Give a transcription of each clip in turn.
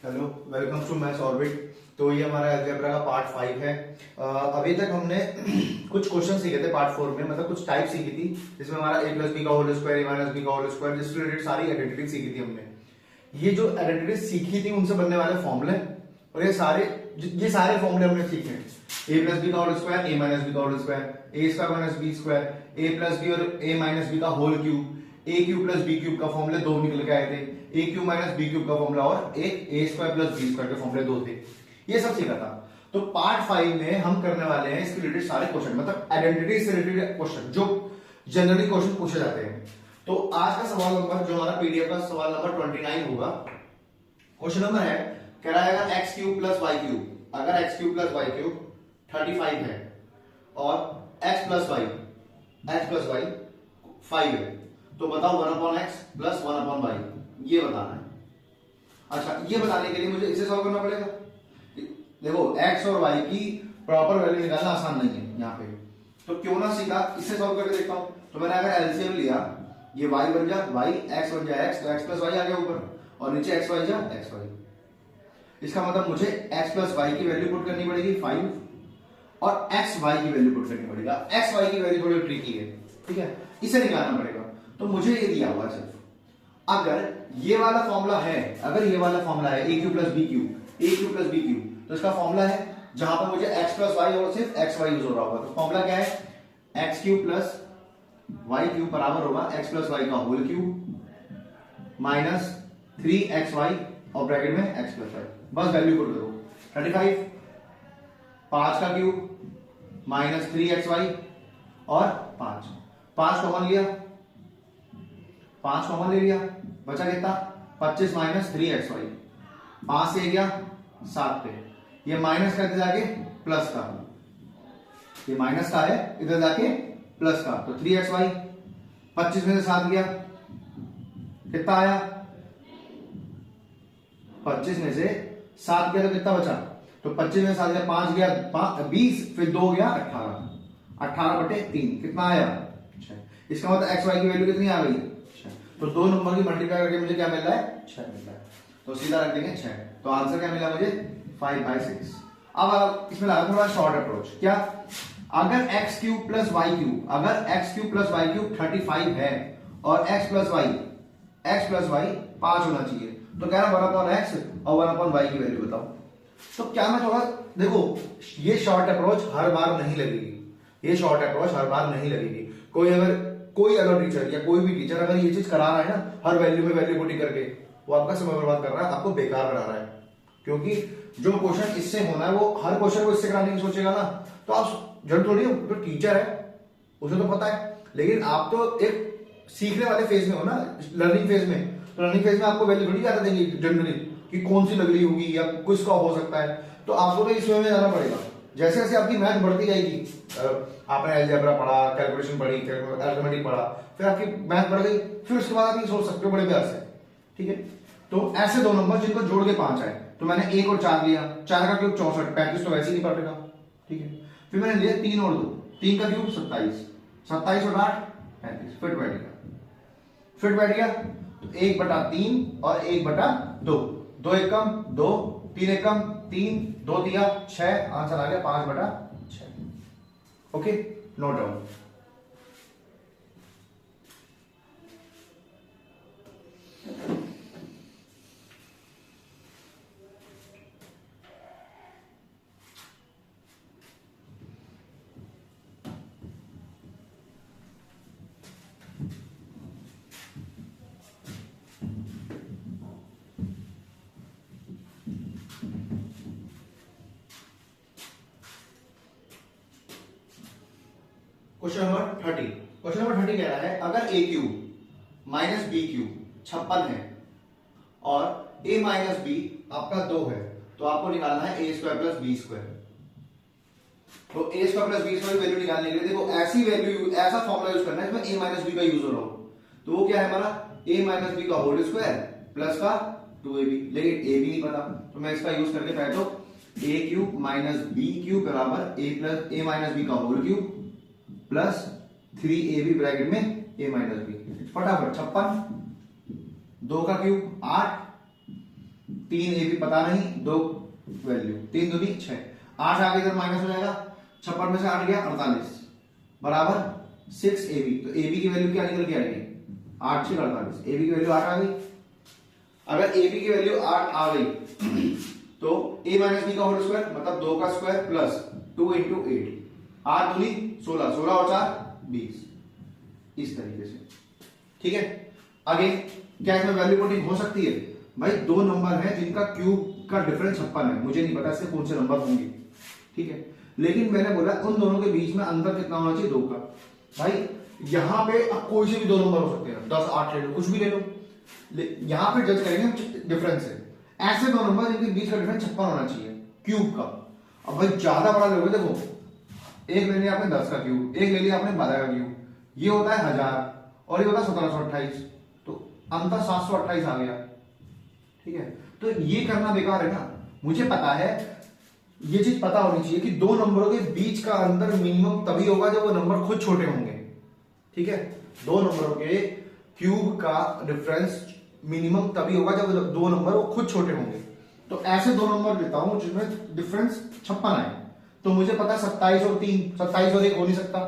Hello, welcome to maths orbit. तो ये हमारा अलजेब्रा का पार्ट 5 है। अभी तक हमने कुछ क्वेश्चन सीखे थे पार्ट 4 में, मतलब कुछ टाइप सीखी थी, जिसमें हमारा a प्लस बी का whole square, a minus B का होल स्क्वायर, जिससे रिलेटेड सारी आइडेंटिटी सीखी थी हमने। ये जो आइडेंटिटी सीखी थी उनसे बनने वाले फॉर्मूले, और ये सारे फॉर्मूले हमने सीखे हैं। a प्लस बी का whole square, a minus B का whole square, a square minus b square, a plus b और a माइनस बी का whole cube, a cube plus B cube का फॉर्मूले दो निकल के आए थे, a cube minus B cube का फॉर्मूला और एक a square plus B square के फॉर्मूले दो थे। ये सब सीखा था। तो पार्ट 5 में हम करने वाले हैं इसके रिलेटेड सारे क्वेश्चन, मतलब आइडेंटिटी से रिलेटेड क्वेश्चन जो जनरली क्वेश्चन पूछे जाते हैं। तो आज का सवाल नंबर, जो हमारा पीडीएफ का सवाल नंबर 29 होगा, क्वेश्चन नंबर है, कह रहा है अगर x cube plus Y cube, अगर x cube plus Y cube 35 है और एक्स प्लस वाई 5 है, तो बताओ 1/x प्लस 1/y, ये बताना है। अच्छा, ये बताने के लिए मुझे इसे सॉल्व करना पड़ेगा। देखो x और y की प्रॉपर वैल्यू निकालना आसान नहीं है यहाँ पे, तो क्यों ना सीधा इसे सॉल्व करके देखता हूं। तो मैंने अगर एलसीएम लिया, ये y बन जा y, x बन जा x, तो x प्लस वाई आ गया ऊपर, और नीचे x y जा x y। इसका मतलब मुझे x प्लस वाई की वैल्यू पुट करनी पड़ेगी 5, और x y की वैल्यू पुट करनी पड़ेगा। x y की वैल्यू थोड़ी ट्रिकी है, ठीक है, इसे निकालना पड़ेगा। तो मुझे ये दिया हुआ सिर्फ, अगर ये वाला फॉर्मूला है, अगर ये वाला फॉर्मूला है a cube plus B cube, a cube plus B cube, तो इसका फॉर्मूला है जहां पर मुझे x प्लस वाई और सिर्फ x y यूज हो रहा होगा। तो फॉर्मूला क्या है, x cube plus Y cube बराबर होगा x प्लस वाई का होल क्यूब माइनस 3xy और ब्रैकेट में x प्लस वाई। बस वैल्यू पुट करो, 35 5 का क्यूब माइनस 3xy और 5 कॉमन लिया, 5 कॉमन ले लिया, बचा कितना 25 माइनस 3xy, 5 से गया 7 पे, ये माइनस का इधर जाके प्लस का, ये माइनस का है इधर जाके प्लस का, तो 3xy 25 में से 7 गया, कितना आया 25 में से 7 गया तो कितना बचा, तो 25 में से 7 गया 5 गया 20, फिर 2 गया 18/3 कितना आया 6। इसका मतलब एक्स वाई की वैल्यू कितनी आ गई, तो दो नंबर की मल्टीप्लाई करके मुझे क्या मिल रहा है 6 मिल रहा है, तो सीधा रख देंगे 6। तो आंसर क्या मिला मुझे 5/6। अब इसमें लगा थोड़ा शॉर्ट अप्रोच, क्या, अगर x cube plus Y cube, अगर x cube plus Y cube 35 है और x प्लस वाई 5 होना चाहिए, तो क्या 1/x और 1/y की वैल्यू बताओ। तो क्या मैं थोड़ा देखो, ये शॉर्ट अप्रोच हर बार नहीं लगेगी, ये शॉर्ट अप्रोच हर बार नहीं लगेगी। कोई अगर टीचर या कोई भी टीचर अगर ये चीज करा रहा है ना, हर वैल्यू में वैल्यू पुटिंग करके, वो आपका समय बर्बाद कर रहा है, आपको बेकार बना रहा है। क्योंकि जो क्वेश्चन इससे होना है वो हर क्वेश्चन को इससे कराने की सोचेगा ना, तो आप जरूर थोड़ी, जो टीचर है उसे तो पता है, लेकिन आप तो एक सीखने वाले फेज में हो ना, लर्निंग फेज में। तो लर्निंग फेज में आपको वैल्यू थोड़ी ज्यादा देंगे जनरली, कि कौन सी लग रही होगी या किसका हो सकता है, तो आपको तो इस वे में जाना पड़ेगा। जैसे जैसे आपकी मैथ बढ़ती जाएगी, आपने अलजेब्रा पढ़ा, कैलकुलेशन पढ़ी, अरिथमेटिक पढ़ा, फिर आपकी मैथ बढ़ गई, फिर उसके बाद आप ये सोच सकते हो बड़े प्यार से, ठीक है। तो ऐसे दो नंबर जिनको जोड़ के 5 आए, तो मैंने 1 और 4 लिया, 4 का क्यूब 64, 35 तो वैसे ही नहीं पड़ेगा, ठीक है। फिर मैंने लिया 3 और 2, 3 का क्यूब 27, 27 और 8 35, फिट बैठ गया। तो 1/3 और 1/2, 2 एकम 2, 3 एकम 3, 2 दिया 6, आंसर आ गया 5/6। Okay, note down. Question number 30 कह रहा है, अगर a क्यूब माइनस बी क्यूब 56 है और a माइनस बी आपका 2 है, तो आपको निकालना है a square plus B square. तो a square plus B square value निकालने के लिए देखो ऐसी वैल्यू, ऐसा फॉर्मूला यूज करना है इसमें a माइनस बी का यूज हो रहा हो। तो वो क्या है हमारा a माइनस बी का होल स्क्वायर प्लस का 2ab, लेकिन a भी नहीं पता, तो मैं इसका यूज करके पहले तो a cube minus B cube बराबर a माइनस बी का whole cube plus 3ab bracket में a माइनस बी, फटाफट 56, 2 का क्यूब 8, 3 ए बी पता नहीं, 2 वैल्यू, 3 दूनी 6, 8 आगे इधर माइनस हो जाएगा, 56 में से 8 गया 48 बराबर 6 ए बी। तो ए बी की वैल्यू क्या निकल के आएगी 8 6 48, ए बी की वैल्यू 8 आ गई। अगर ए बी की वैल्यू 8 आ गई तो a माइनस बी का होल स्क्वायर मतलब 2 का स्क्वायर प्लस 2 इंटू 8, 8 दूनी 16, 16 और 4 20, इस तरीके से। ठीक है, आगे क्या इसमें वैल्यू पुटिंग हो सकती है भाई? दो नंबर है जिनका क्यूब का डिफरेंस 56 है, मुझे नहीं पता इससे कौन से नंबर होंगे। ठीक है, लेकिन मैंने बोला उन दोनों के बीच में अंतर कितना होना चाहिए 2 का। भाई यहां पे अब कोई से भी दो नंबर हो सकते हैं, 10 8 ले लो, कुछ भी ले लो, यहां पे जज करेंगे डिफरेंस है। ऐसे दो नंबर जिनके बीच का डिफरेंस 56 होना चाहिए क्यूब का। अब भाई ज्यादा बड़ा लोगे, देखो एक ले लिया आपने 10 का क्यूब, एक ले लिया आपने 12 का क्यूब, ये होता है 1000 और ये होता है 1728, तो अंतर 728 आ गया। ठीक है, तो ये करना बेकार है ना। मुझे पता है, ये चीज पता होनी चाहिए कि दो नंबरों के बीच का अंतर मिनिमम तभी होगा जब वो नंबर खुद छोटे होंगे। ठीक है, दो नंबरों के क्यूब का डिफरेंस मिनिमम तभी होगा जब दो नंबर वो खुद छोटे होंगे। तो ऐसे दो नंबर लेता हूं जिसमें डिफरेंस 56 आए, तो मुझे पता है 27 और 3, 27 और 1 हो नहीं सकता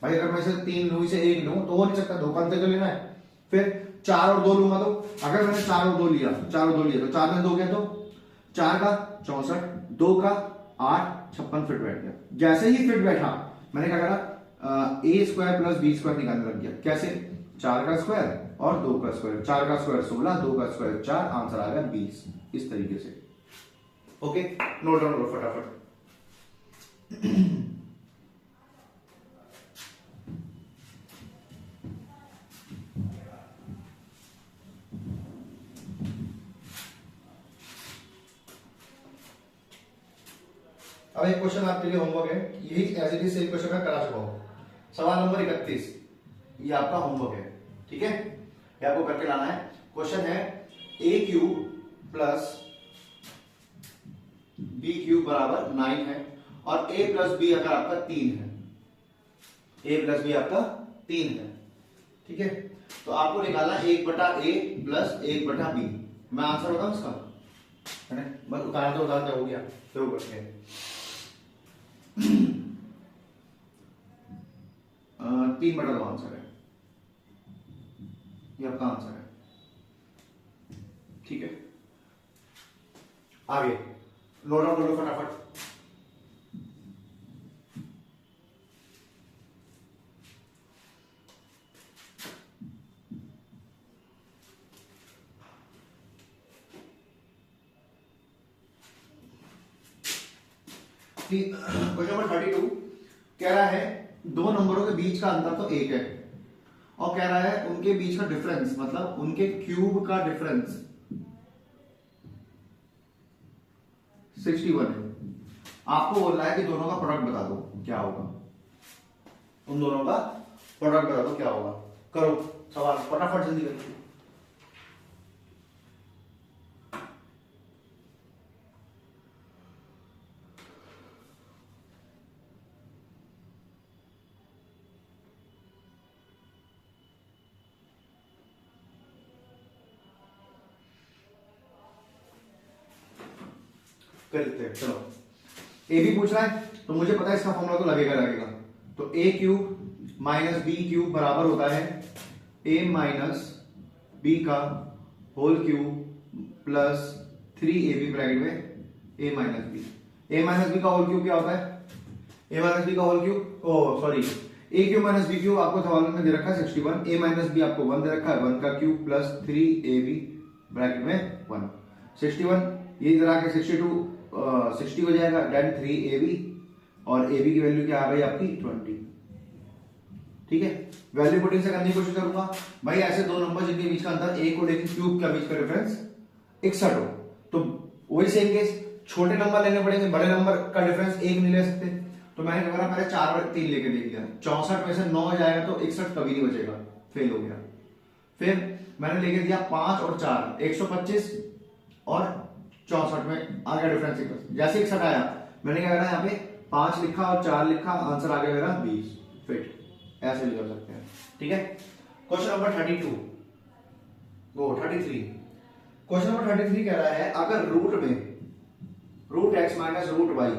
भाई। अगर मैं से 3 लूं इसे 1 लूं तो हो नहीं सकता, 2 का अंतर तो लेना है। फिर 4 और 2 लूंगा, तो अगर मैंने 4 और 2 लिया, 4 और 2 लिया तो 4 में 2 गया, तो 4 का 64, 2 का 8, 56 फिट बैठ गया। जैसे ही फिट बैठा मैंने क्या करा, ए स्क्वायर प्लस बी स्क्वायर निकालने लग गया। कैसे? 4 का स्क्वायर और 2 का स्क्वायर, 4 का स्क्वायर 16, 2 का स्क्वायर 4, आंसर आ गया 20, इस तरीके से। ओके, नोट डाउन करो फटाफट। अब एक क्वेश्चन आपके लिए होमवर्क है, यही as it is same question मैं करा चुका हूं। सवाल नंबर 31, ये आपका होमवर्क है। ठीक है, ये आपको करके लाना है। क्वेश्चन है A cube plus B cube बराबर 9 है और ए प्लस बी अगर आपका 3 है, ए प्लस बी आपका 3 है। ठीक है, तो आपको निकालना 1/a प्लस 1/b। मैं आंसर बताऊं इसका, बस उतार दो हो गया, तो करके 3/2 आंसर है, ये आपका आंसर है। ठीक है, आगे नोट डाउन करो फटाफट। क्वेश्चन नंबर 32 कह रहा है दो नंबरों के बीच का अंतर तो 1 है और कह रहा है उनके बीच का डिफरेंस मतलब उनके क्यूब का डिफरेंस 61 है। आपको बोल रहा है कि दोनों का प्रोडक्ट बता दो क्या होगा, उन दोनों का प्रोडक्ट बता दो क्या होगा। करो सवाल फटाफट जल्दी करो। करते हैं, चलो ए बी पूछ रहा है तो मुझे पता है इसका फॉर्मूला तो लगेगा। तो A cube minus B cube बराबर होता है ए माइनस बी का whole cube plus 3ab bracket में A minus B. A minus B का होल क्यूब क्या होता है? ए माइनस बी का whole cube, oh sorry, A cube minus B cube आपको सवाल में दे रखा है 61, ए माइनस बी आपको 1 दे रखा है, 1 का क्यूब प्लस 3ab ब्रैकेट में 1, 61, ये इधर आके 62 60 हो जाएगा, देन 3ab और ab की वैल्यू क्या आ गई आपकी 20। ठीक है, वैल्यू पुटिंग से करने की कोशिश करूंगा भाई। ऐसे दो नंबर जिनके बीच का अंतर 1 हो लेकिन क्यूब का बीच का डिफरेंस 61 हो, तो वही सेम केस, छोटे नंबर लेने पड़ेंगे, बड़े नंबर का डिफरेंस 1 नहीं ले सकते। तो मैंने क्या करा, पहले 4 और 3 लेके देख लिया, 64 में से 9 जाएगा तो 61 कभी नहीं बचेगा, फेल हो गया। फिर मैंने लेके दिया 5 और 4, 125 और 64 में आ गया डिफरेंस 61। जैसे 61 आया मैंने क्या करा, यहाँ पे 5 लिखा और 4 लिखा, आंसर आ गया मेरा 20 फिट। ऐसे भी कर सकते हैं। ठीक है, क्वेश्चन नंबर 32 वो 33 क्वेश्चन नंबर 33 कह रहा है अगर रूट में root X minus root Y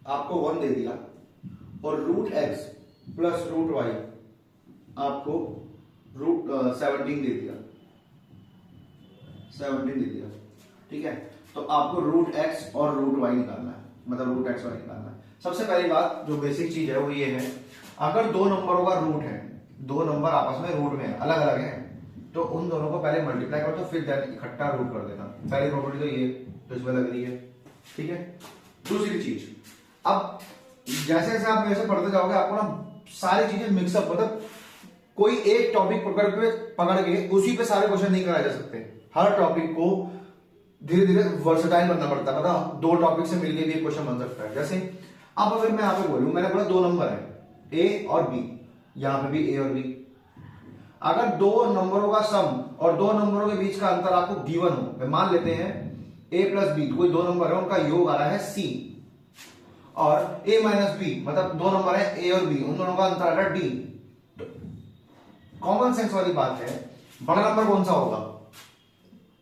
आपको 1 दे दिया और root X plus root Y आपको रूट 17 दे दिया, 17 दे दिया, ठीक है। तो आपको रूट एक्स और रूट वाई निकालना है, मतलब रूट एक्स वाई निकालना है। सबसे पहली बात जो बेसिक चीज है वो ये है, अगर दो नंबरों का रूट है, दो नंबर आपस में रूट में है, अलग अलग है, तो उन दोनों को पहले मल्टीप्लाई कर दो, फिर देन इकट्ठा रूट कर देना। पहली प्रॉपर्टी तो ये तो इसमें लग रही है, ठीक है। दूसरी चीज, अब जैसे जैसे आप मेरे से पढ़ते जाओगे आपको ना सारी चीजें मिक्सअप, मतलब कोई एक टॉपिक पकड़ के उसी पे सारे क्वेश्चन नहीं कराए जा सकते। हर टॉपिक को धीरे धीरे वर्सेटाइल बनना पड़ता है, मतलब दो टॉपिक से मिलकर भी एक क्वेश्चन बन सकता है। जैसे अब अगर मैं यहाँ पे बोलूं, मैंने बोला दो नंबर है ए और बी, यहां पे भी ए और बी। अगर दो नंबरों का सम और दो नंबरों के बीच का अंतर आपको गिवन हो, मान लेते हैं ए प्लस बी, कोई दो नंबर है उनका योग आ रहा है सी, और ए माइनस बी मतलब दो नंबर है ए और बी, उन दोनों का अंतर आ रहा है डी। कॉमन सेंस वाली बात है, बड़ा नंबर कौन सा होगा?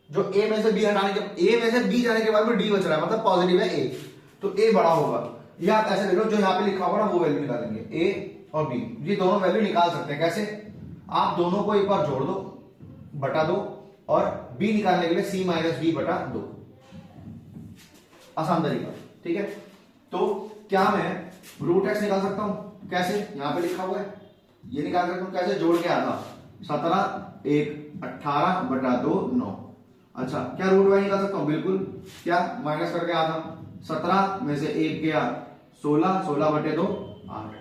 जो ए में से बी हटाने के, ए में से बी जाने के बाद में डी बच रहा है, मतलब पॉजिटिव है ए, तो ए बड़ा होगा। ये आप ऐसे देख लो, जो यहाँ पे लिखा होगा ना वो वैल्यू निकालेंगे, ए और बी, ये दोनों वैल्यू निकाल सकते हैं। कैसे? आप दोनों को एक बार जोड़ दो, बटा दो, और बी निकालने के लिए सी माइनस बी बटा दो, आसान तरीका, ठीक है। तो क्या मैं रूट एक्स निकाल सकता हूं? कैसे? यहां पे लिखा हुआ है, ये निकाल सकता हूं। कैसे? जोड़ के आता 17 1 18 बटा 2 9। अच्छा, क्या रूट वाई निकाल सकता हूं? बिल्कुल। क्या? माइनस करके आता 17 में से 1 गया 16, 16 बटे 2 8।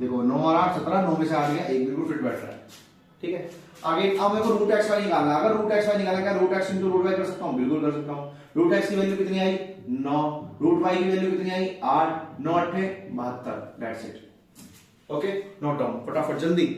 देखो 9 और 8 17, 9 में से 8 गया, एक बिल्कुल फिट बैठ रहा है, ठीक है। आगे अब मेरे को रूट एक्स वाई निकालना है। अगर रूट एक्स वाई निकालना, क्या root X into root Y कर सकता हूं? बिल्कुल कर सकता हूं। रूट एक्स की वैल्यू कितनी आई? 9। रूट वाई की वैल्यू कितनी आई? 8। 9 8 72। That's it. Okay, note down फटाफट जल्दी।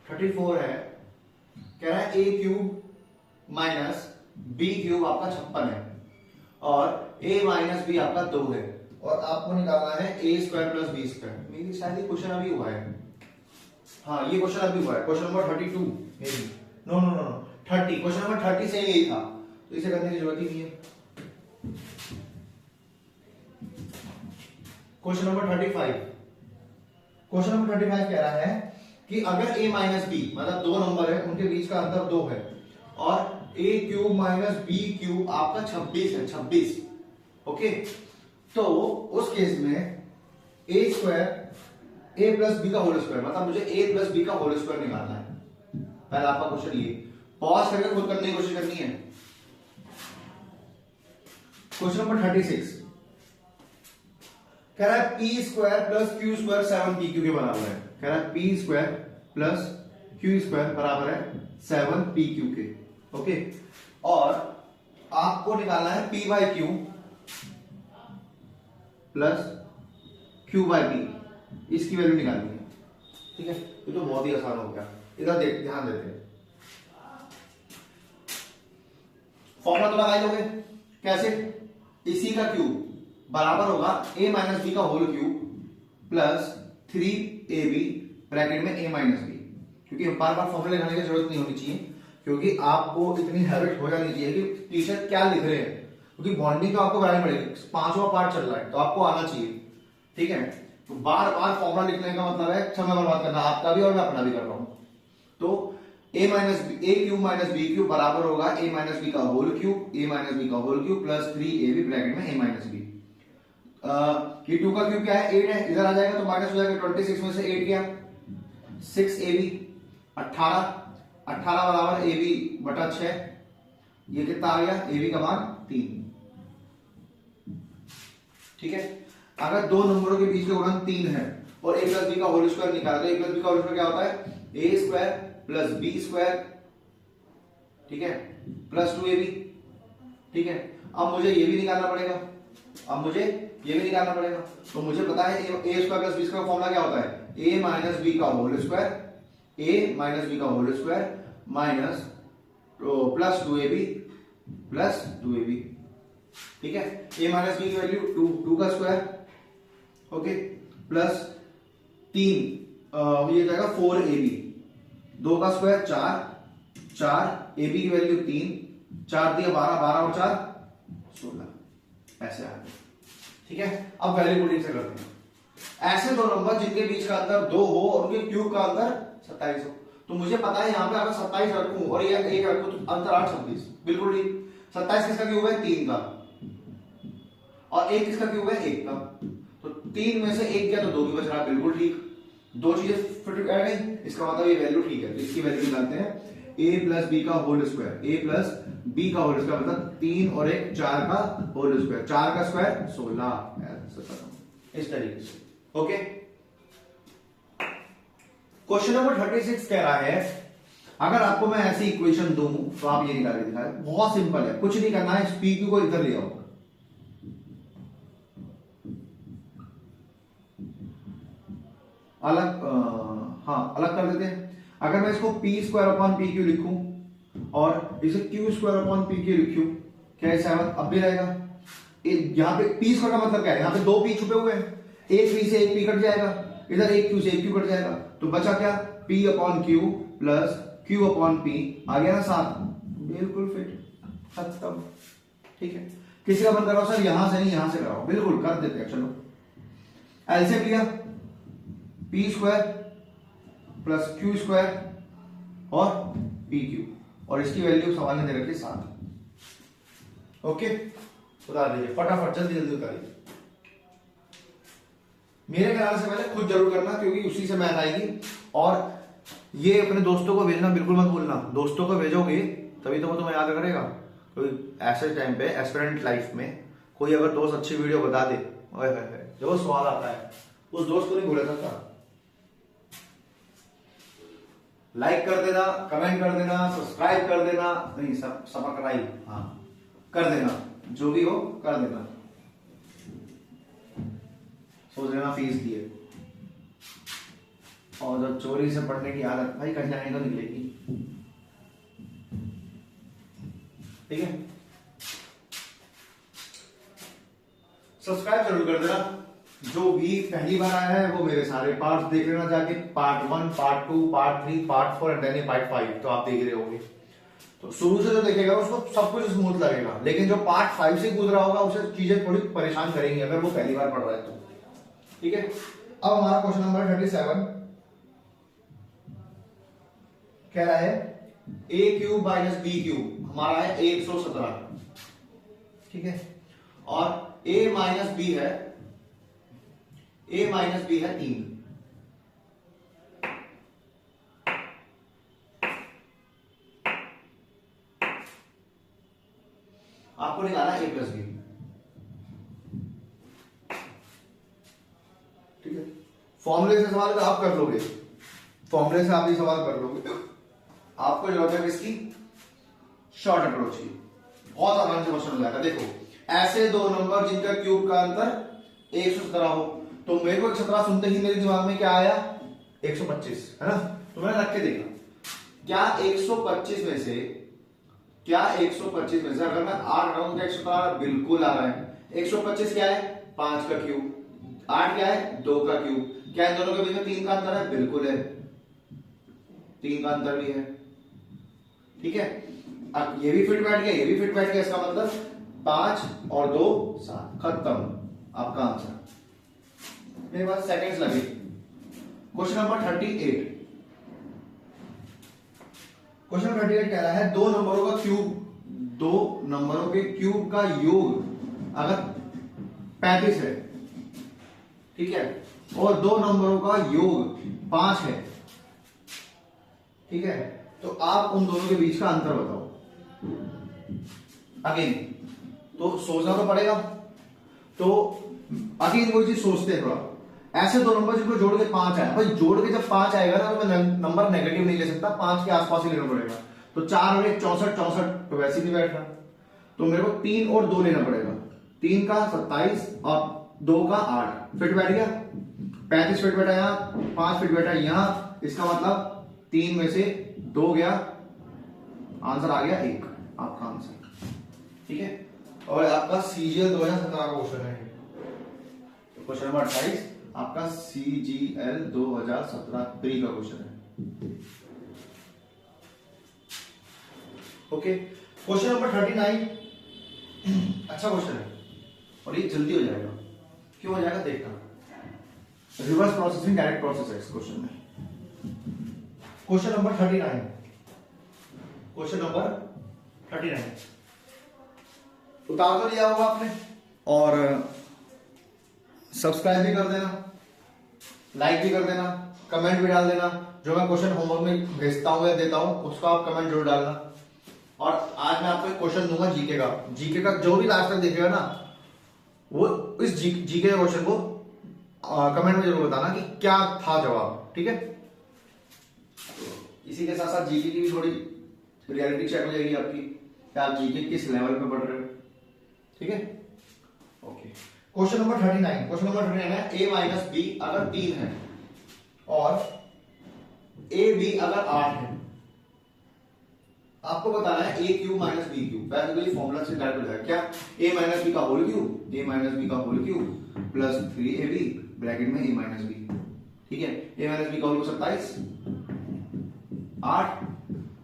थर्टी फोर है, कह रहा है A cube minus B cube आपका 56 है, और ए माइनस बी आपका 2 है, और आपको निकालना है ए स्क्वायर प्लस बी स्क्वायर। मेरी शायद ये क्वेश्चन अभी हुआ है, हाँ ये क्वेश्चन अभी हुआ है, question number 32 maybe, no no no 30, question number 30 से यही था, तो इसे करने की जरूरत ही नहीं है। क्वेश्चन नंबर 35, क्वेश्चन नंबर 35 कह रहा है कि अगर a माइनस बी, मतलब दो नंबर है उनके बीच का अंतर 2 है, और a cube minus B cube आपका 26 है, 26। ओके, तो उस केस में a square a plus B का होल स्क्वायर, मतलब मुझे a प्लस बी का होल स्क्वायर निकालना है। पहला आपका क्वेश्चन ये, पॉज करके खुद करने की कोशिश करनी है। क्वेश्चन नंबर 36 कह रहा है P square plus Q square 7 P Q के बराबर है। कह रहा है P square plus Q square बराबर है 7 पी क्यू के। ओके, और आपको निकालना है P by Q plus Q by P, इसकी वैल्यू निकालनी है, ठीक है। ये तो बहुत ही आसान हो गया, इधर देख ध्यान देते हैं। फॉर्मूला तो लगा लोगे, कैसे? इसी का क्यूब बराबर होगा a माइनस बी का whole cube plus 3ab bracket में a माइनस बी। क्योंकि बार बार फॉर्मूला लगाने की जरूरत नहीं होनी चाहिए, क्योंकि आपको इतनी हैबिट हो जानी चाहिए कि टीचर क्या लिख रहे हैं, क्योंकि बॉन्डिंग तो आपको करानी पड़ेगी, 5वां पार्ट चल रहा है तो आपको आना चाहिए, ठीक है। तो बार बार फॉर्मूला लिखने का मतलब है समय बर्बाद करना, आपका भी और मैं अपना भी कर रहा हूं। तो a minus B, a cube minus B cube बराबर होगा a माइनस बी का whole cube, a minus B का whole cube plus 3ab bracket में a माइनस बी। ये 2 का क्यूब क्या है? 8 है, इधर आ जाएगा तो माइनस हो जाएगा, 26 में से 8 गया 6ab 18 18 बराबर ए बी बटा 6, ये कितना आ गया, ए बी का मान 3। ठीक है, अगर दो नंबरों के बीच का गुणन 3 है और a प्लस बी का होल स्क्वायर निकाला, तो a प्लस बी का होल स्क्वायर क्या होता है, a square plus B square, ठीक है, प्लस 2ab। ठीक है, अब मुझे ये भी निकालना पड़ेगा, तो मुझे पता है a square plus B square का फॉर्मूला क्या होता है, a माइनस बी का whole square, minus plus 2ab। ठीक है, a माइनस बी की वैल्यू 2 का स्क्वायर, ओके, प्लस 3 ये जाएगा 4ab, 2 का स्क्वायर 4, ab की वैल्यू 3, 4 दिया 12, 12 और 4 16, ऐसे आ गया। ठीक है, अब वैल्यू पुटिंग से करते हैं। ऐसे दो नंबर जिनके बीच का अंतर 2 हो और उनके क्यूब का अंतर 27 हो, तो मुझे पता है यहां पे अगर 27 रखूं और ये एक रखूं तो अंतर 8 26, बिल्कुल ठीक। 27 किसका क्यूब है, 3 का, और 1 किसका क्यूब है, 1 का, तो 3 में से 1 गया तो 2 भी बच रहा, बिल्कुल ठीक। दो चीजें फिट कर गई, इसका मतलब ये वैल्यू ठीक है, तो इसकी वैल्यू निकालते हैं, a प्लस बी का होल स्क्वायर, मतलब 3 और 1 4 का होल स्क्वायर, 4 का स्क्वायर 16, इस तरीके से। ओके, क्वेश्चन नंबर 36 कह रहा है, अगर आपको मैं ऐसी इक्वेशन दूं तो आप ये निकाल के दिखाए, बहुत सिंपल है, कुछ नहीं करना है, इस पी क्यू को इधर ले आओ, अलग अलग कर देते हैं। अगर मैं इसको P square upon P Q लिखूं और इसे Q square upon P Q लिखूं, क्या है 7 अब भी रहेगा। यहां पे पी स्क्वायर का मतलब क्या है, यहां पे 2 पी छुपे हुए हैं, एक पी से एक पी कट जाएगा, इधर एक क्यू से एक क्यू कट जाएगा, तो बचा क्या, p upon q plus q upon p, आ गया ना 7, बिल्कुल फिट, खत्म। ठीक है, किसी का मन कराओ सर यहां से नहीं यहां से कराओ, बिल्कुल कर देते हैं, चलो एलसीएम लिया, P square plus Q square और पी क्यू, और इसकी वैल्यू सवाल ने दे रखी 7। ओके, उतार दीजिए फटाफट, जल्दी जल्दी उतारिए। मेरे ख्याल से पहले खुद जरूर करना, क्योंकि उसी से मैथ आएगी। और ये अपने दोस्तों को भेजना बिल्कुल मत भूलना, दोस्तों को भेजोगे तभी तो वो तुम्हें याद करेगा। कोई ऐसे टाइम पे एस्पिरेंट लाइफ में कोई अगर दोस्त अच्छी वीडियो बता दे, जो सवाल आता है उस दोस्त को नहीं भूला सकता। लाइक कर देना, कमेंट कर देना, सब्सक्राइब कर देना, नहीं सब्सक्राइब कर देना, जो भी हो कर देना। सोच लेना फीस दिए, और जब चोरी से पढ़ने की आदत भाई कहीं जाने तो निकलेगी। ठीक है, सब्सक्राइब जरूर कर देना। जो भी पहली बार आया है वो मेरे सारे पार्ट्स देख लेना जाके, part 1, part 2, part 3, part 4 and then part 5, तो आप देख रहे होंगे। तो शुरू से जो देखेगा उसको सब कुछ स्मूथ लगेगा, लेकिन जो पार्ट 5 से गुजरा होगा उसे चीजें थोड़ी परेशान करेंगी अगर वो पहली बार पढ़ रहा है तो। ठीक है, अब हमारा क्वेश्चन नंबर 37 कह रहा है a cube minus B cube, हमारा है 117। ठीक है, और a माइनस बी है, a - b है 3। आपको निकालना है a प्लस बी। ठीक है, फॉर्मूले से सवाल आप कर लोगे, फॉर्मूले से आप ये सवाल कर लोगे। आपको जरूरत है किसकी, शॉर्ट अप्रोच की, बहुत आसान से क्वेश्चन हो जाएगा। देखो, ऐसे दो नंबर जिनका क्यूब का अंतर 117 हो, तो मेरे को 117 सुनते ही मेरे दिमाग में क्या आया, 125, है ना। तो मैंने रख के देखा, क्या 125 में से अगर मैं 8 हटाऊं तो क्या 117 बिल्कुल आ रहा है। 125 क्या है, 5 का क्यूब, 8 क्या है, 2 का क्यूब, क्या इन दोनों के बीच में 3 का अंतर है, बिल्कुल है, 3 का अंतर भी है। ठीक है, अब ये भी फिट बैठ गया, ये भी फिट बैठ गया, इसका मतलब 5 और 2 7, खत्म आपका आंसर। मेरे पास सेकंड्स लगे। क्वेश्चन नंबर 38, क्वेश्चन नंबर 38 कह रहा है दो नंबरों के क्यूब का योग अगर 35 है, ठीक है, और दो नंबरों का योग 5 है, ठीक है, तो आप उन दोनों के बीच का अंतर बताओ। अगेन तो सोचना तो पड़ेगा, तो अगेन कोई चीज सोचते हैं थोड़ा। ऐसे दो नंबर जिनको जोड़ के 5 आया, भाई जोड़ के जब 5 आएगा ना तो मैं नंबर नेगेटिव नहीं ले सकता, 5 के आसपास ही लेना पड़ेगा। तो 4 और 1 64, 64 तो वैसे ही नहीं बैठ रहा, तो मेरे को 3 और 2 लेना पड़ेगा। 3 का 27 और 2 का 8 फिट बैठ गया, 35 फिट बैठा यहाँ, 5 फिट बैठा यहाँ। इसका मतलब 3 में से 2 गया, आंसर आ गया 1 आपका आंसर। ठीक है, और आपका सीजीएल 2017 का क्वेश्चन है, क्वेश्चन नंबर 28 आपका सीजीएल 2017 प्री का क्वेश्चन है। ओके, क्वेश्चन नंबर 39 अच्छा क्वेश्चन है और ये जल्दी हो जाएगा। क्यों हो जाएगा देखना, रिवर्स प्रोसेसिंग डायरेक्ट प्रोसेस है इस क्वेश्चन में। क्वेश्चन नंबर 39, क्वेश्चन नंबर 39 उतार तो लिया होगा आपने, और सब्सक्राइब भी कर देना, लाइक भी कर देना, कमेंट भी डाल देना। जो मैं क्वेश्चन होमवर्क में भेजता हूं या देता हूं उसका आप कमेंट जरूर डालना। और आज मैं आपको एक क्वेश्चन दूंगा जीके का। जीके का जो भी लास्ट तक देखेगा ना वो इस जीके के क्वेश्चन को कमेंट में जरूर बताना कि क्या था जवाब। ठीक है, इसी के साथ साथ जीके की भी थोड़ी रियलिटी चेक हो जाएगी आपकी कि आप जीके किस लेवल पे पढ़ रहे हो। ठीक है, okay. Question number 39, question number 39 है a माइनस बी अगर 3 है और ए बी अगर 8 है, आपको बताना है A cube minus B cube. वैसे तो ये फॉर्मूला से डायरेक्ट हो जाएगा क्या, ए माइनस बी का whole cube, A minus B का whole cube plus 3ab bracket में ए माइनस बी। ठीक है, ए माइनस बी का होल 27 8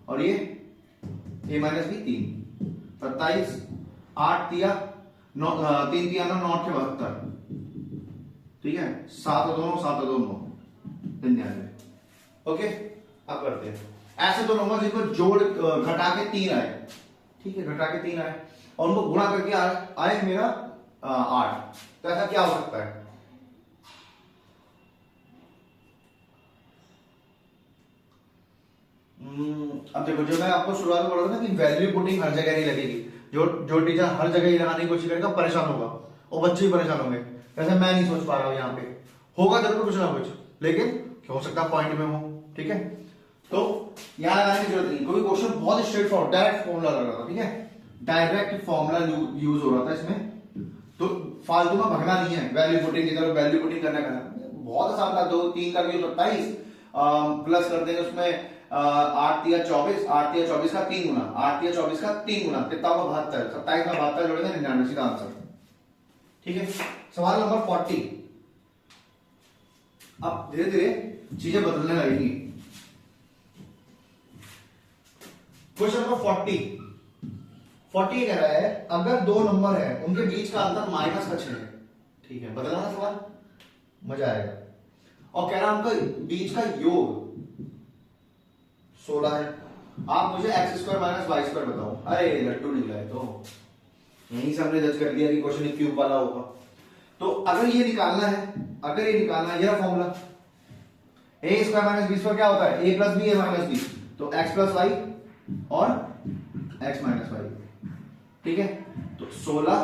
और ये ए माइनस बी 3 27 8 दिया 9 3 दिया ना 9 के 72। ठीक है, 7 और 2 7 और 2 99। ओके, अब करते हैं ऐसे दो नंबर जिनको जोड़ घटा के 3 आए। ठीक है, घटा के 3 आए और उनको गुणा करके आए मेरा 8। तो ऐसा क्या हो सकता है, अब देखो जो मैं आपको शुरुआत में बोला था ना कि वैल्यू पुटिंग हर जगह नहीं लगेगी। जो टीचर हर जगह ही लगाने की कोशिश करेगा परेशान होगा और बच्चे भी परेशान होंगे। जैसे मैं नहीं सोच पा रहा हूं, यहाँ पे होगा जरूर कुछ ना कुछ, लेकिन हो सकता है पॉइंट में हो। ठीक है, तो यहां लगाने की जरूरत नहीं, क्योंकि क्वेश्चन बहुत स्ट्रेट फॉरवर्ड डायरेक्ट फॉर्मूला लग रहा था। ठीक है, डायरेक्ट फॉर्मूला यूज हो रहा था इसमें, तो फालतू में भगना नहीं है। वैल्यू पुटिंग की तरफ वैल्यू पुटिंग करने का बहुत आसान था। 2 3 का 27 प्लस कर देंगे उसमें 8 तिया 24, 8 तिया 24 का 3 गुना, 8 तिया 24 का 3 गुना 73 का 72, 27 का 72 जोड़ेंगे 99 सीधा आंसर। ठीक है, सवाल नंबर 40। अब धीरे धीरे चीजें बदलने लगेंगी। क्वेश्चन नंबर 40 कह रहा है अगर 2 नंबर है उनके बीच का अंतर -6 है। ठीक है, बदलना ना सवाल, मजा आएगा। और कह रहा है उनका बीच का योग 16 है। आप मुझे x² माइनस y² बताओ। अरे लट्टू निकला है, तो यहीं से हमने जज कर लिया कि क्वेश्चन क्यूब वाला होगा। तो अगर ये निकालना है, यह फॉर्मूला a² माइनस b² क्या होता है, a plus B, a minus B, तो x प्लस वाई और x माइनस वाई। ठीक है, तो 16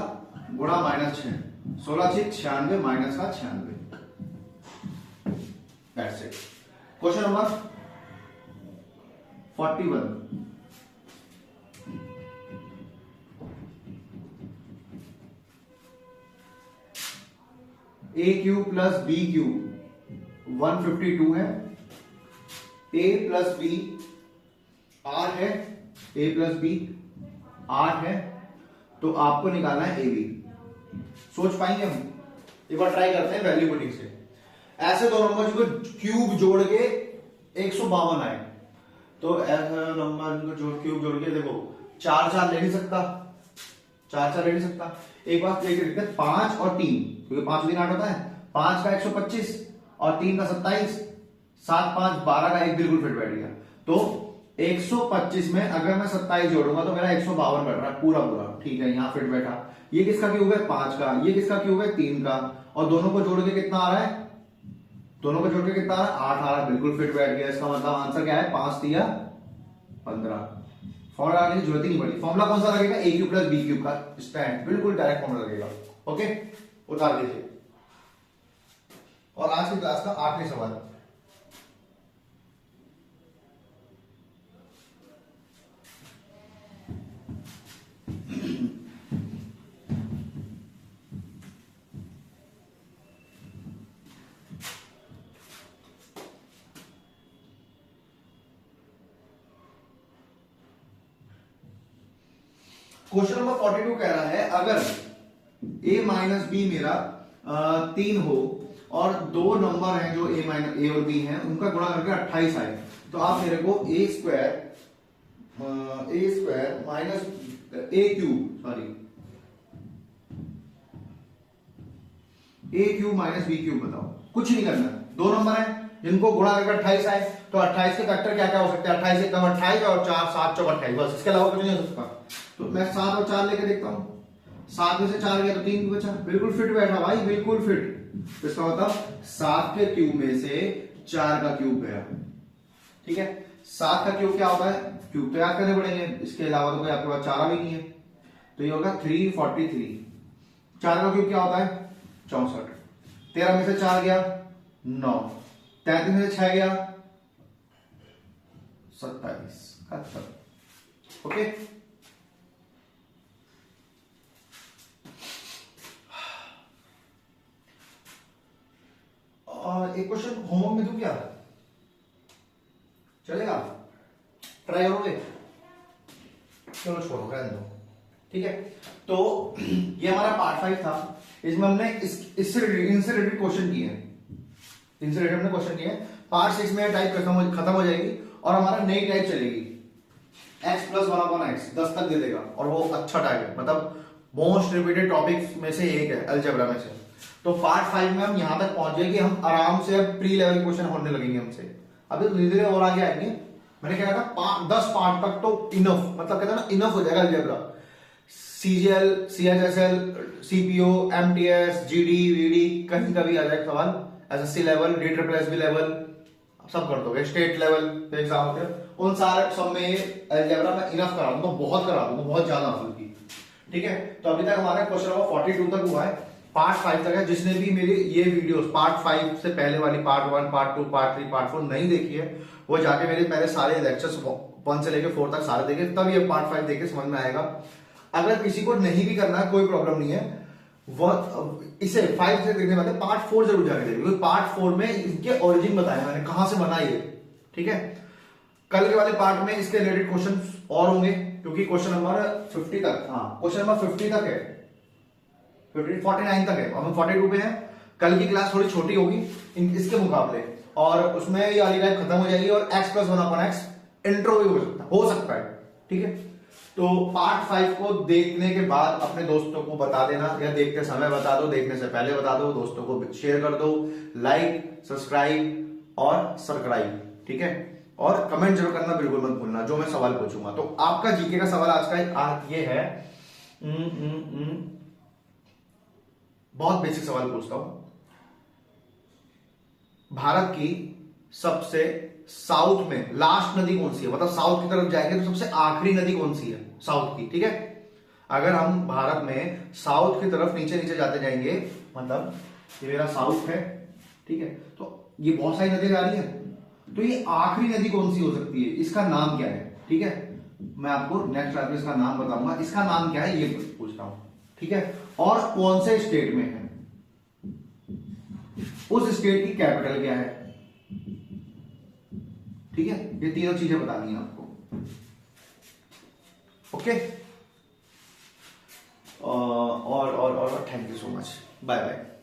गुणा -6, 16 6 96 माइनस का 96। That's it. Question number 41, A cube plus B cube 152 है, ए प्लस बी आर है, ए प्लस बी आर है, तो आपको निकालना है ए बी। सोच पाएंगे हम? एक बार ट्राई करते हैं वैल्यू पुटिंग से। ऐसे दो नंबर को क्यूब जोड़ के 152 आए, तो ऐसा नंबर को क्यूब जोड़ के देखो 4 4 ले नहीं सकता, 4 4 ले नहीं सकता। एक बात देख लेते हैं 5 और 3, क्योंकि 5 दिन 8 होता है, 5 का 125 और 3 का 27, 7 5 12 का 1 बिल्कुल फिट बैठ गया। तो 125 में अगर मैं 27 जोड़ूंगा तो मेरा 152 बैठ रहा है पूरा पूरा। ठीक है, यहां फिट बैठा। ये किसका क्यूब है, 5 का। ये किसका क्यूब है, 3 का। और दोनों को जोड़ के कितना आ रहा है, दोनों को जोड़ के कितना आ रहा है, 8 आ रहा है, बिल्कुल फिट बैठ गया। इसका मतलब आंसर क्या है, 5 तिया 15। फॉर्मूला लगाने की जरूरत ही नहीं पड़ी। फॉर्मूला कौन सा लगेगा, ए क्यूब प्लस बी क्यूब का स्टैंड, बिल्कुल डायरेक्ट फॉर्मूला लगेगा। ओके, उतार लीजिए। और आज की क्लास का आखिरी सवाल, क्वेश्चन नंबर 42 कह रहा है अगर a माइनस बी मेरा 3 हो और दो नंबर हैं जो a माइनस ए और b हैं, उनका गुणा करके 28 आए, तो आप मेरे को a square minus A cube minus B cube बताओ। कुछ नहीं करना, दो नंबर है जिनको गुणा करके 28 आए, तो 28 के फैक्टर क्या क्या हो सकते हैं, 28 कम 28 और 4 7 चौक 28, बस इसके अलावा कुछ नहीं हो सकता। तो मैं 7 और 4 लेके देखता हूं, 7 में से 4 गया तो 3 बचा, बिल्कुल फिट बैठा भाई, बिल्कुल फिट। तो इसका मतलब 7 के क्यूब में से 4 का क्यूब गया। ठीक है, 7 का क्यूब क्या होता है, क्यूब तो याद करने पड़ेंगे, इसके अलावा तो कोई आपके पास चारा भी नहीं है, तो ये होगा 343। 4 का क्यूब क्या होता है 64। 13 में से 4 गया 9, 33 में से 6 गया 27। ओके, और एक क्वेश्चन होमवर्क में दूं क्या, चलेगा, ट्राई करोगे, चलो छोड़ो रहने दो। ठीक है, तो ये हमारा पार्ट 5 था, इसमें हमने इनसे रिलेटेड क्वेश्चन किए हैं, इनसे रिलेटेड हमने क्वेश्चन किए हैं। पार्ट 6 में टाइप खत्म हो जाएगी और हमारा नई टाइप चलेगी, x प्लस 1/x 10 तक दे देगा, और वो अच्छा टाइप है, मतलब मोस्ट रिपीटेड टॉपिक्स में से एक है अलजेब्रा में से। तो पार्ट 5 में हम यहां तक पहुंच गए कि हम आराम से अब प्री लेवल क्वेश्चन होने लगेंगे हमसे, अभी तो धीरे धीरे और आगे आएंगे। मैंने कहा था 10 पार्ट तक तो इनफ, मतलब कहते हैं ना इनफ हो जाएगा algebra. CGL, CHSL, CPO, MTS, GD, VD, कहीं का भी आ जाए सवाल, एसएससी लेवल, DSSB लेवल, सब कर दोगे, स्टेट लेवल पे एग्जाम होते हैं, उन सारे सब में अलजेब्रा में इनफ करा दूंगा, बहुत करा दूंगा, बहुत ज्यादा हल्की। ठीक है, तो अभी तक हमारा क्वेश्चन नंबर 42 तक हुआ है, पार्ट 5 तक है। जिसने भी मेरी ये वीडियोस पार्ट 5 से पहले वाली पार्ट 1, पार्ट 2, पार्ट 3, पार्ट 4 नहीं देखी है, वो जाके मेरे पहले सारे लेक्चर्स 1 से लेके 4 तक सारे देखे, तब ये पार्ट 5 देखे समझ में आएगा। अगर किसी को नहीं भी करना है कोई प्रॉब्लम नहीं है, वो इसे 5 से देखने वाले पार्ट 4 जरूर जाके देखिए, क्योंकि पार्ट 4 में इनके ओरिजिन बताया मैंने, कहां से बना ये। ठीक है, कल के वाले पार्ट में इसके रिलेटेड क्वेश्चन और होंगे, क्योंकि क्वेश्चन नंबर 50 तक, हाँ क्वेश्चन नंबर 50 तक है, 49 तक है, और हम 42 पे हैं। कल की क्लास थोड़ी छोटी होगी इसके मुकाबले, और उसमें ये वाली टाइप खत्म हो जाएगी, और x प्लस 1/x इंट्रो भी हो सकता है। ठीक है, तो पार्ट 5 को देखने के बाद अपने दोस्तों को बता देना, या देखते समय बता दो, देखने से पहले बता दो, दोस्तों को शेयर कर दो, लाइक, सब्सक्राइब और सब्सक्राइब। ठीक है, और कमेंट जरूर करना बिल्कुल मत भूलना जो मैं सवाल पूछूंगा। तो आपका जीके का सवाल आज का ये है, बहुत बेसिक सवाल पूछता हूं, भारत की सबसे साउथ में लास्ट नदी कौन सी है, मतलब साउथ की तरफ जाएंगे तो सबसे आखिरी नदी कौन सी है साउथ की। ठीक है, अगर हम भारत में साउथ की तरफ नीचे नीचे जाते जाएंगे, मतलब ये मेरा साउथ है, ठीक है, तो ये बहुत सारी नदियां जा रही है, तो ये आखिरी नदी कौन सी हो सकती है, इसका नाम क्या है। ठीक है, मैं आपको नेक्स्ट क्लास में इसका नाम बताऊंगा, इसका नाम क्या है ये पूछ रहा हूं। ठीक है, और कौन से स्टेट में है, उस स्टेट की कैपिटल क्या है। ठीक है, ये तीनों चीजें बतानी है आपको। ओके, और thank you so much, bye bye.